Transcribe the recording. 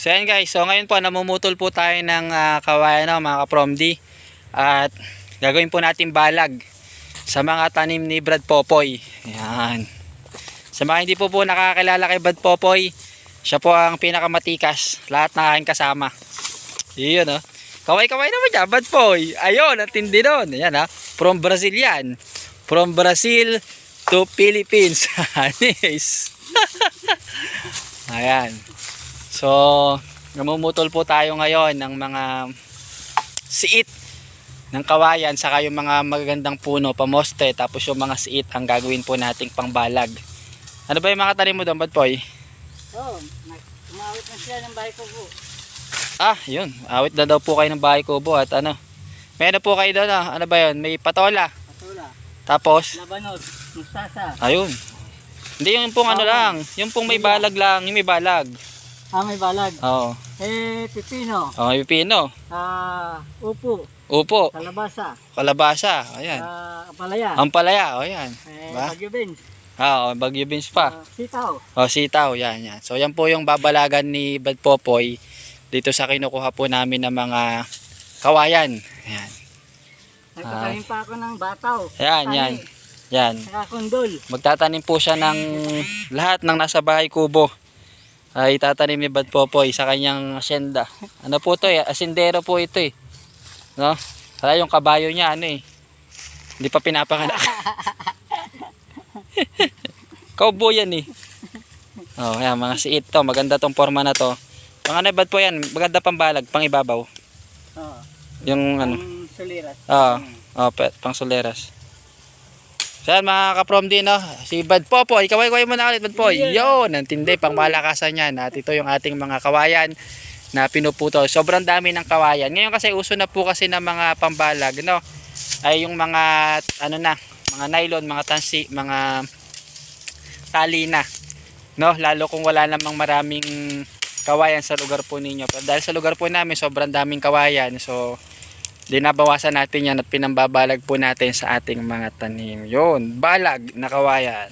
So yan guys, so ngayon po namumutol po tayo ng kawayan mga kapromdi. At gagawin po natin balag sa mga tanim ni Brad Popoy. Ayan. Sa mga hindi po nakakilala kay Brad Popoy, siya po ang pinakamatikas lahat ng aking kasama. Iyon Kaway-kaway naman dyan, Brad Poy. Ayun, ang tindi doon. Ayan from Brazil yan. From Brazil to Philippines. Nice. Ayan. So, namumutol po tayo ngayon ng mga siit ng kawayan, saka yung mga magagandang puno, pamoste, tapos yung mga siit ang gagawin po nating pangbalag. Ano ba yung mga tanim mo doon, Bad Boy? Umawit na sila ng bahay ko po. Yun. Awit na daw po kayo ng bahay kubo at may ano po kayo doon Ano ba yun? May patola. Tapos? Labanos, mustasa. Ayun. Hindi yung pong lang. Yung pong may balag lang. Yung may balag. May balag. Oo. Pipino. May pipino. Upo. Upo. Kalabasa. Kalabasa. Ayan. Ampalaya. Ampalaya. Ayan. Bagyo beans. Bagyo beans pa. Sitaw. Sitaw. Yan. So yan po yung babalagan ni Brad Popoy dito sa kinukuha po namin ng mga kawayan. Ayan. Nagtatanim pa ako ng bataw. Yan. Saka kundol. Magtatanim po siya ng lahat ng nasa bahay kubo. Ay tatanim ni Brad Popoy sa kanyang asyenda. Ano po to asindero po ito No? Kaya yung kabayo niya hindi pa pinapanganak. Cowboy yan Ayan, mga siit to. Maganda tong forma na to. Mga nabad po yan. Maganda pang balag, pang ibabaw. Yung pang suliras. Pang suliras. So yan mga kapromdi si Brad Popoy, kaway-kaway mo na ulit Brad Popoy. Yun, ang tindi, pang malakasan yan. At ito yung ating mga kawayan na pinuputol. Sobrang dami ng kawayan. Ngayon kasi uso na po kasi ng mga pambalag, ay yung mga mga nylon, mga tansi, mga tali na. Lalo kung wala namang maraming kawayan sa lugar po ninyo. Pero dahil sa lugar po namin sobrang daming kawayan, so dinabawasan natin yan at pinambabalag po natin sa ating mga tanim. Yun, balag na kawayan.